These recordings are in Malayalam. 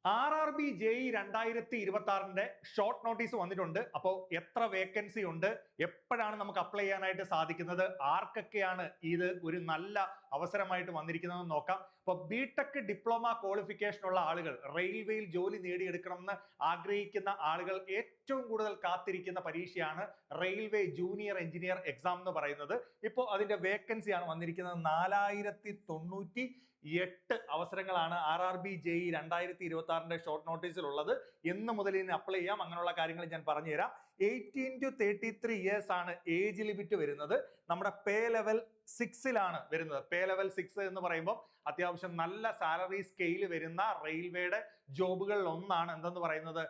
RRB JE 2026 ഷോർട്ട് നോട്ടീസ് വന്നിട്ടുണ്ട്. അപ്പോൾ എത്ര വേക്കൻസി ഉണ്ട്, എപ്പോഴാണ് നമുക്ക് അപ്ലൈ ചെയ്യാനായിട്ട് സാധിക്കുന്നത്, ആർക്കൊക്കെയാണ് ഇത് ഒരു നല്ല അവസരമായിട്ട് വന്നിരിക്കുന്നതെന്ന് നോക്കാം. അപ്പോൾ ബിടെക് ഡിപ്ലോമ ക്വാളിഫിക്കേഷൻ ഉള്ള ആളുകൾ, റെയിൽവേയിൽ ജോലി നേടിയെടുക്കണമെന്ന് ആഗ്രഹിക്കുന്ന ആളുകൾ ഏറ്റവും കൂടുതൽ കാത്തിരിക്കുന്ന പരീക്ഷയാണ് റെയിൽവേ ജൂനിയർ എഞ്ചിനീയർ എക്സാം എന്ന് പറയുന്നത്. ഇപ്പോൾ അതിന്റെ വേക്കൻസിയാണ് വന്നിരിക്കുന്നത്. 4098 അവസരങ്ങളാണ് RRB JE 2026 ഷോർട്ട് നോട്ടീസിലുള്ളത്. എന്ന് മുതൽ ഇതിന് അപ്ലൈ ചെയ്യാം, അങ്ങനെയുള്ള കാര്യങ്ങൾ ഞാൻ പറഞ്ഞുതരാം. 18 to 33 ഇയേഴ്സ് ആണ് ഏജ് ലിമിറ്റ് വരുന്നത്. നമ്മുടെ പേ ലെവൽ 6 വരുന്നത്. പേ ലെവൽ 6 എന്ന് പറയുമ്പോൾ അത്യാവശ്യം നല്ല സാലറി സ്കെയിൽ വരുന്ന റെയിൽവേയുടെ ജോബുകളിൽ ഒന്നാണ് എന്തെന്ന് പറയുന്നത്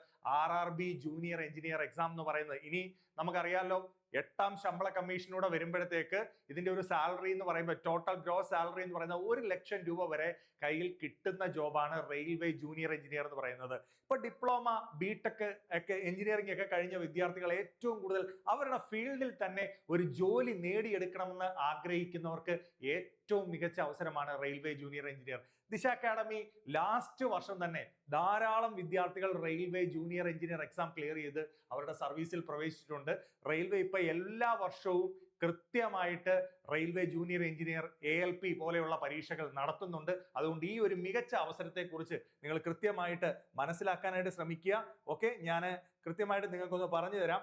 RRB ജൂനിയർ എഞ്ചിനീയർ എക്സാം എന്ന് പറയുന്നത്. ഇനി നമുക്കറിയാമല്ലോ, 8ാം ശമ്പള കമ്മീഷനൂടെ വരുമ്പോഴത്തേക്ക് ഇതിന്റെ ഒരു സാലറി എന്ന് പറയുമ്പോൾ, ടോട്ടൽ ഗ്രോസ് സാലറി എന്ന് പറയുന്നത് 1 ലക്ഷം രൂപ വരെ കയ്യിൽ കിട്ടുന്ന ജോബാണ് റെയിൽവേ ജൂനിയർ എഞ്ചിനീയർ എന്ന് പറയുന്നത്. ഇപ്പൊ ഡിപ്ലോമ, ബിടെക് ഒക്കെ എഞ്ചിനീയറിംഗ് ഒക്കെ കഴിഞ്ഞ വിദ്യാർത്ഥികൾ ഏറ്റവും കൂടുതൽ അവരുടെ ഫീൽഡിൽ തന്നെ ഒരു ജോലി നേടിയെടുക്കണമെന്ന് ആഗ്രഹിക്കുന്നവർക്ക് ഏറ്റവും മികച്ച അവസരമാണ് റെയിൽവേ ജൂനിയർ എഞ്ചിനീയർ. ദിശ അക്കാഡമി ലാസ്റ്റ് വർഷം തന്നെ ധാരാളം വിദ്യാർത്ഥികൾ railway junior engineer exam clear ചെയ്ത് അവരുടെ സർവീസിൽ പ്രവേശിച്ചിട്ടുണ്ട്. റെയിൽവേ ഇപ്പൊ എല്ലാ വർഷവും കൃത്യമായിട്ട് റെയിൽവേ ജൂനിയർ എഞ്ചിനീയർ ALP പോലെയുള്ള പരീക്ഷകൾ നടത്തുന്നുണ്ട്. അതുകൊണ്ട് ഈ ഒരു മികച്ച അവസരത്തെക്കുറിച്ച് നിങ്ങൾ കൃത്യമായിട്ട് മനസ്സിലാക്കാനായിട്ട് ശ്രമിക്കുക. ഓക്കെ, ഞാൻ കൃത്യമായിട്ട് നിങ്ങൾക്കൊന്ന് പറഞ്ഞു തരാം.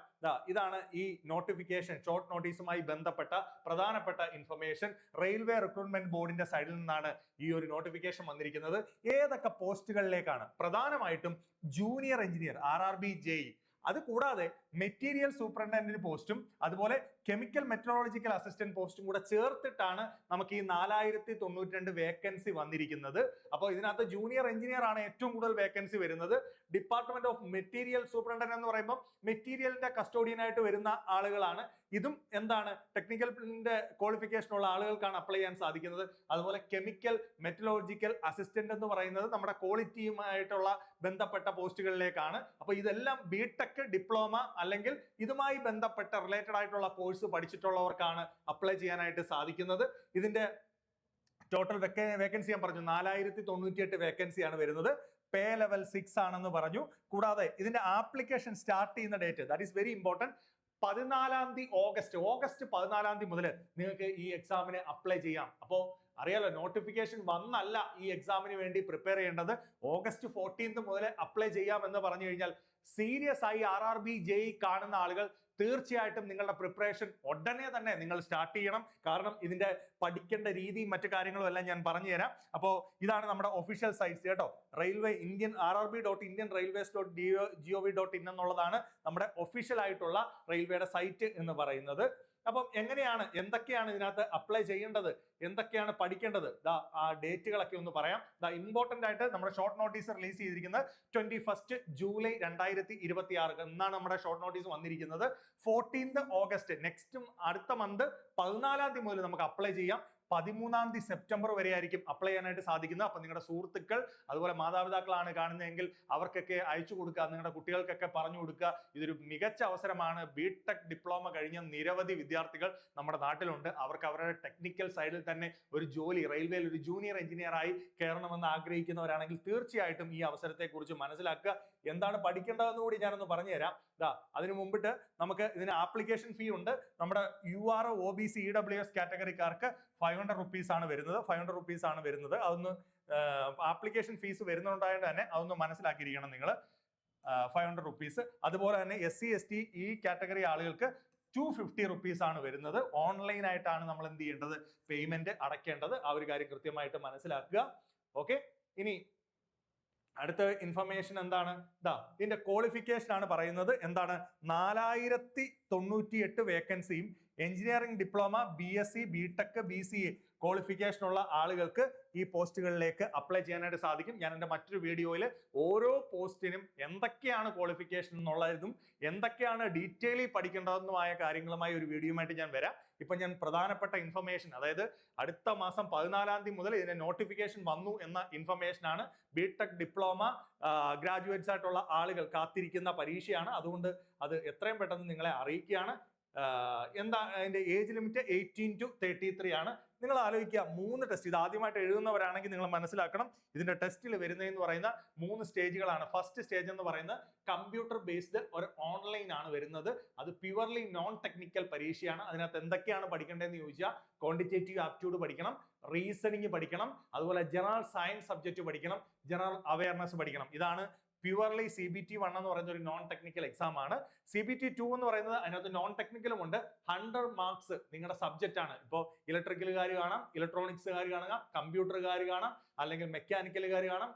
ഇതാണ് ഈ നോട്ടിഫിക്കേഷൻ, ഷോർട്ട് നോട്ടീസുമായി ബന്ധപ്പെട്ട പ്രധാനപ്പെട്ട ഇൻഫർമേഷൻ. റെയിൽവേ റിക്രൂട്ട്മെന്റ് ബോർഡിന്റെ സൈഡിൽ നിന്നാണ് ഈ ഒരു നോട്ടിഫിക്കേഷൻ വന്നിരിക്കുന്നത്. ഏതൊക്കെ പോസ്റ്റുകളിലേക്കാണ്? പ്രധാനമായിട്ടും ജൂനിയർ എഞ്ചിനീയർ RRB JE, അത് കൂടാതെ മെറ്റീരിയൽ സൂപ്രണ്ടന്റിന് പോസ്റ്റും അതുപോലെ കെമിക്കൽ മെട്രോളജിക്കൽ അസിസ്റ്റന്റ് പോസ്റ്റും കൂടെ ചേർത്തിട്ടാണ് നമുക്ക് ഈ 4092 വേക്കൻസി വന്നിരിക്കുന്നത്. അപ്പോൾ ഇതിനകത്ത് ജൂനിയർ എഞ്ചിനീയർ ആണ് ഏറ്റവും കൂടുതൽ വേക്കൻസി വരുന്നത്. ഡിപ്പാർട്ട്മെന്റ് ഓഫ് മെറ്റീരിയൽ സൂപ്രണ്ടന്റ് എന്ന് പറയുമ്പോൾ മെറ്റീരിയലിന്റെ കസ്റ്റോഡിയനായിട്ട് വരുന്ന ആളുകളാണ്. ഇതും എന്താണ്, ടെക്നിക്കലിന്റെ ക്വാളിഫിക്കേഷൻ ഉള്ള ആളുകൾക്കാണ് അപ്ലൈ ചെയ്യാൻ സാധിക്കുന്നത്. അതുപോലെ കെമിക്കൽ മെട്രോളജിക്കൽ അസിസ്റ്റന്റ് എന്ന് പറയുന്നത് നമ്മുടെ ക്വാളിറ്റിയുമായിട്ടുള്ള ബന്ധപ്പെട്ട പോസ്റ്റുകളിലേക്കാണ്. അപ്പോൾ ഇതെല്ലാം ബിടെക്, ഡിപ്ലോമ അല്ലെങ്കിൽ ഇതുമായി ബന്ധപ്പെട്ട റിലേറ്റഡ് ആയിട്ടുള്ള കോഴ്സ് പഠിച്ചിട്ടുള്ളവർക്കാണ് അപ്ലൈ ചെയ്യാനായിട്ട് സാധിക്കുന്നത്. ഇതിന്റെ ടോട്ടൽ വേക്കൻസി ഞാൻ പറഞ്ഞു, 4098 വേക്കൻസിയാണ് വരുന്നത്. പേ ലെവൽ 6 ആണെന്ന് പറഞ്ഞു. കൂടാതെ ഇതിന്റെ ആപ്ലിക്കേഷൻ സ്റ്റാർട്ട് ചെയ്യുന്ന date, that is very important, 14 August 14 മുതൽ നിങ്ങൾക്ക് ഈ എക്സാമിന് അപ്ലൈ ചെയ്യാം. അപ്പോൾ അറിയാലോ, നോട്ടിഫിക്കേഷൻ വന്നല്ല ഈ എക്സാമിന് വേണ്ടി പ്രിപ്പയർ ചെയ്യേണ്ടത്. ഓഗസ്റ്റ് 14 മുതൽ അപ്ലൈ ചെയ്യാം എന്ന് പറഞ്ഞു കഴിഞ്ഞാൽ സീരിയസ് ആയി RRB JE കാണുന്ന ആളുകൾ തീർച്ചയായിട്ടും നിങ്ങളുടെ പ്രിപ്പറേഷൻ ഉടനെ തന്നെ നിങ്ങൾ സ്റ്റാർട്ട് ചെയ്യണം. കാരണം ഇതിന്റെ പഠിക്കേണ്ട രീതിയും മറ്റു കാര്യങ്ങളും എല്ലാം ഞാൻ പറഞ്ഞു തരാം. അപ്പോൾ ഇതാണ് നമ്മുടെ ഒഫീഷ്യൽ സൈറ്റ്സ് കേട്ടോ. റെയിൽവേ RRB.indianrailways.gov.in എന്നുള്ളതാണ് നമ്മുടെ ഒഫീഷ്യൽ ആയിട്ടുള്ള റെയിൽവേയുടെ സൈറ്റ് എന്ന് പറയുന്നത്. അപ്പം എന്തൊക്കെയാണ് ഇതിനകത്ത് അപ്ലൈ ചെയ്യേണ്ടത്, എന്തൊക്കെയാണ് പഠിക്കേണ്ടത്, ആ ഡേറ്റുകളൊക്കെ ഒന്ന് പറയാം. ഇമ്പോർട്ടന്റ് ആയിട്ട് നമ്മുടെ ഷോർട്ട് നോട്ടീസ് റിലീസ് ചെയ്തിരിക്കുന്നത് 21 ജൂലൈ 2026 എന്നാണ് നമ്മുടെ ഷോർട്ട് നോട്ടീസ് വന്നിരിക്കുന്നത്. 14 ഓഗസ്റ്റ്, നെക്സ്റ്റ് അടുത്ത മന്ത് 14 മുതൽ നമുക്ക് അപ്ലൈ ചെയ്യാം. 13 സെപ്റ്റംബർ വരെ ആയിരിക്കും അപ്ലൈ ചെയ്യാനായിട്ട് സാധിക്കുന്നത്. അപ്പൊ നിങ്ങളുടെ സുഹൃത്തുക്കൾ അതുപോലെ മാതാപിതാക്കളാണ് കാണുന്നതെങ്കിൽ അവർക്കൊക്കെ അയച്ചു കൊടുക്കുക, നിങ്ങളുടെ കുട്ടികൾക്കൊക്കെ പറഞ്ഞു കൊടുക്കുക. ഇതൊരു മികച്ച അവസരമാണ്. ബിടെക്, ഡിപ്ലോമ കഴിഞ്ഞ നിരവധി വിദ്യാർത്ഥികൾ നമ്മുടെ നാട്ടിലുണ്ട്. അവർക്ക് അവരുടെ ടെക്നിക്കൽ സൈഡിൽ തന്നെ ഒരു ജോലി, റെയിൽവേയിൽ ഒരു ജൂനിയർ എഞ്ചിനീയർ ആയി കയറണമെന്ന് ആഗ്രഹിക്കുന്നവരാണെങ്കിൽ തീർച്ചയായിട്ടും ഈ അവസരത്തെക്കുറിച്ച് മനസ്സിലാക്കുക. എന്താണ് പഠിക്കേണ്ടതെന്ന് കൂടി ഞാനൊന്ന് പറഞ്ഞു തരാം. അതിനു മുമ്പിട്ട് നമുക്ക് ഇതിന് ആപ്ലിക്കേഷൻ ഫീ ഉണ്ട്. നമ്മുടെ URO OBC EWS കാറ്റഗറിക്കാർക്ക് 500 rupees ആണ് വരുന്നത്. 500 rupees ആണ് വരുന്നത്. അതൊന്ന് ആപ്ലിക്കേഷൻ ഫീസ് വരുന്നുണ്ടായത് തന്നെ അതൊന്ന് മനസ്സിലാക്കിയിരിക്കണം നിങ്ങൾ. 500 rupees. അതുപോലെ തന്നെ SC ST ഈ കാറ്റഗറി ആളുകൾക്ക് 250 rupees ആണ് വരുന്നത്. ഓൺലൈൻ ആയിട്ടാണ് നമ്മൾ എന്ത് ചെയ്യേണ്ടത്, പേയ്മെന്റ് അടയ്ക്കേണ്ടത്. ആ ഒരു കാര്യം കൃത്യമായിട്ട് മനസ്സിലാക്കുക. ഓക്കെ, ഇനി അടുത്ത ഇൻഫർമേഷൻ എന്താണ്? ഇതിന്റെ ക്വാളിഫിക്കേഷൻ ആണ് പറയുന്നത്. എന്താണ്? 4098 വേക്കൻസിയും engineering diploma, BSc, BTech, BCA qualification ഉള്ള ആളുകൾക്ക് ഈ പോസ്റ്റുകളിലേക്ക് അപ്ലൈ ചെയ്യാനായിട്ട് സാധിക്കും. ഞാൻ എൻ്റെ മറ്റൊരു വീഡിയോയിൽ ഓരോ പോസ്റ്റിനും എന്തൊക്കെയാണ് ക്വാളിഫിക്കേഷൻ എന്നുള്ളതും എന്തൊക്കെയാണ് ഡീറ്റെയിലി പഠിക്കേണ്ടതെന്നുമായ കാര്യങ്ങളുമായി ഒരു വീഡിയോയുമായിട്ട് ഞാൻ വരാം. ഇപ്പൊ ഞാൻ പ്രധാനപ്പെട്ട ഇൻഫർമേഷൻ, അതായത് അടുത്ത മാസം 14 മുതൽ ഇതിന്റെ നോട്ടിഫിക്കേഷൻ വന്നു എന്ന ഇൻഫർമേഷൻ ആണ്. ബിടെക്, ഡിപ്ലോമ ഗ്രാജുവേറ്റ്സ് ആയിട്ടുള്ള ആളുകൾ കാത്തിരിക്കുന്ന പരീക്ഷയാണ്. അതുകൊണ്ട് അത് എത്രയും പെട്ടെന്ന് നിങ്ങളെ അറിയിക്കുകയാണ്. എന്താ അതിന്റെ ഏജ് ലിമിറ്റ്? 18 to 33 ആണ്. നിങ്ങൾ ആലോചിക്കുക 3 ടെസ്റ്റ്. ഇത് ആദ്യമായിട്ട് എഴുതുന്നവരാണെങ്കിൽ നിങ്ങൾ മനസ്സിലാക്കണം ഇതിന്റെ ടെസ്റ്റിൽ വരുന്നതെന്ന് പറയുന്ന 3 സ്റ്റേജുകളാണ്. ഫസ്റ്റ് സ്റ്റേജ് എന്ന് പറയുന്നത് കമ്പ്യൂട്ടർ ബേസ്ഡ് ഒരു ഓൺലൈൻ ആണ് വരുന്നത്. അത് പ്യുവർലി നോൺ ടെക്നിക്കൽ പരീക്ഷയാണ്. അതിനകത്ത് എന്തൊക്കെയാണ് പഠിക്കേണ്ടതെന്ന് ചോദിച്ചാൽ ക്വാണ്ടിറ്റേറ്റീവ് ആപ്റ്റ്യൂഡ് പഠിക്കണം, റീസണിങ് പഠിക്കണം, അതുപോലെ ജനറൽ സയൻസ് സബ്ജക്ട് പഠിക്കണം, ജനറൽ അവയർനെസ് പഠിക്കണം. ഇതാണ് പ്യുവർലി CBT1 എന്ന് പറയുന്ന ഒരു നോൺ ടെക്നിക്കൽ എക്സാം ആണ്. CBT2 എന്ന് പറയുന്നത് അതിനകത്ത് നോൺ ടെക്നിക്കലും ഉണ്ട്. 100 മാർക്സ് നിങ്ങളുടെ സബ്ജക്റ്റ് ആണ്. ഇപ്പോൾ ഇലക്ട്രിക്കലുകാർ കാണാം, ഇലക്ട്രോണിക്സുകാർ കാണുക, കമ്പ്യൂട്ടറുകാർ കാണാം, അല്ലെങ്കിൽ മെക്കാനിക്കലുകാർ കാണാം,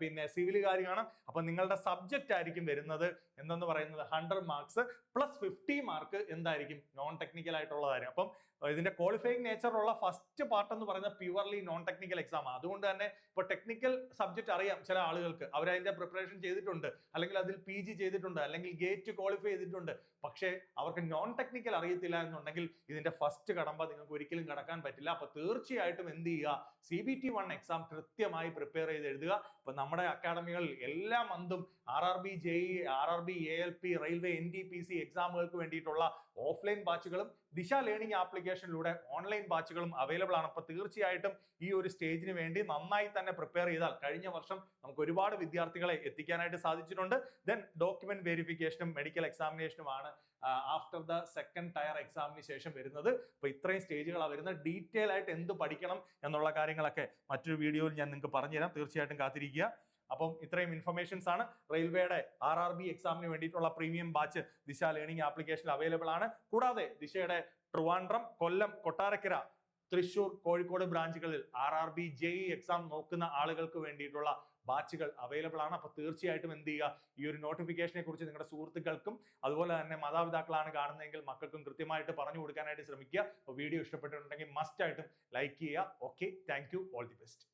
പിന്നെ സിവിലുകാർ കാണാം. അപ്പൊ നിങ്ങളുടെ സബ്ജക്റ്റ് ആയിരിക്കും വരുന്നത് എന്തെന്ന് പറയുന്നത് 100 മാർക്സ് പ്ലസ് 50 മാർക്ക് എന്തായിരിക്കും നോൺ ടെക്നിക്കൽ ആയിട്ടുള്ളതായിരിക്കും. അപ്പം ഇതിന്റെ ക്വാളിഫയിങ് നേച്ചറുള്ള ഫസ്റ്റ് പാർട്ട് എന്ന് പറയുന്നത് പ്യുവർലി നോൺ ടെക്നിക്കൽ എക്സാം ആണ്. അതുകൊണ്ട് തന്നെ ഇപ്പൊ ടെക്നിക്കൽ സബ്ജക്ട് അറിയാം ചില ആളുകൾക്ക്, അവരതിന്റെ പ്രിപ്പറേഷൻ ചെയ്തിട്ടുണ്ട്, അല്ലെങ്കിൽ അതിൽ PG ചെയ്തിട്ടുണ്ട്, അല്ലെങ്കിൽ ഗേറ്റ് ക്വാളിഫൈ ചെയ്തിട്ടുണ്ട്. പക്ഷേ അവർക്ക് നോൺ ടെക്നിക്കൽ അറിയത്തില്ല എന്നുണ്ടെങ്കിൽ ഇതിന്റെ ഫസ്റ്റ് കടമ്പ നിങ്ങൾക്ക് ഒരിക്കലും കടക്കാൻ പറ്റില്ല. അപ്പൊ തീർച്ചയായിട്ടും എന്ത് ചെയ്യുക, CBT1 എക്സാം കൃത്യമായി പ്രിപ്പയർ ചെയ്ത് എഴുതുക. ഇപ്പൊ നമ്മുടെ അക്കാഡമികളിൽ എല്ലാ മന്തും RRB JE, RRB ALP, railway NTPC എക്സാമുകൾക്ക് വേണ്ടിയിട്ടുള്ള ഓഫ്ലൈൻ ബാച്ചുകളും ദിശ ലേണിംഗ് ആപ്ലിക്കേഷനിലൂടെ ഓൺലൈൻ ബാച്ചുകളും അവൈലബിൾ ആണ്. അപ്പൊ തീർച്ചയായിട്ടും ഈ ഒരു സ്റ്റേജിന് വേണ്ടി നന്നായി തന്നെ പ്രിപ്പയർ ചെയ്താൽ കഴിഞ്ഞ വർഷം നമുക്ക് ഒരുപാട് വിദ്യാർത്ഥികളെ എത്തിക്കാനായിട്ട് സാധിച്ചിട്ടുണ്ട്. ദെൻ ഡോക്യുമെന്റ് വെരിഫിക്കേഷനും മെഡിക്കൽ എക്സാമിനേഷനുമാണ് ആഫ്റ്റർ ദ സെക്കൻഡ് ടയർ എക്സാമിന് ശേഷം വരുന്നത്. അപ്പൊ ഇത്രയും സ്റ്റേജുകളാണ് വരുന്നത്. ഡീറ്റെയിൽ ആയിട്ട് എന്ത് പഠിക്കണം എന്നുള്ള കാര്യങ്ങളൊക്കെ മറ്റൊരു വീഡിയോയിൽ ഞാൻ നിങ്ങൾക്ക് പറഞ്ഞുതരാം. തീർച്ചയായിട്ടും കാത്തിരിക്കുക. അപ്പം ഇത്രയും ഇൻഫർമേഷൻസ് ആണ്. റെയിൽവേയുടെ RRB എക്സാമിന് വേണ്ടിയിട്ടുള്ള പ്രീമിയം ബാച്ച് ദിശ ലേണിംഗ് ആപ്ലിക്കേഷനിൽ അവൈലബിൾ ആണ്. കൂടാതെ ദിശയുടെ ട്രിവാൻഡ്രം, കൊല്ലം, കൊട്ടാരക്കര, തൃശൂർ, കോഴിക്കോട് ബ്രാഞ്ചുകളിൽ RRB JE എക്സാം നോക്കുന്ന ആളുകൾക്ക് വേണ്ടിയിട്ടുള്ള ബാച്ചുകൾ അവൈലബിൾ ആണ്. അപ്പൊ തീർച്ചയായിട്ടും എന്ത് ചെയ്യുക, ഈ ഒരു നോട്ടിഫിക്കേഷനെ കുറിച്ച് നിങ്ങളുടെ സുഹൃത്തുക്കൾക്കും അതുപോലെ തന്നെ മാതാപിതാക്കളാണ് കാണുന്നതെങ്കിൽ മക്കൾക്കും കൃത്യമായിട്ട് പറഞ്ഞു കൊടുക്കാനായിട്ട് ശ്രമിക്കുക. അപ്പോൾ വീഡിയോ ഇഷ്ടപ്പെട്ടിട്ടുണ്ടെങ്കിൽ മസ്റ്റ് ആയിട്ടും ലൈക്ക് ചെയ്യുക. Okay, thank you, all the best.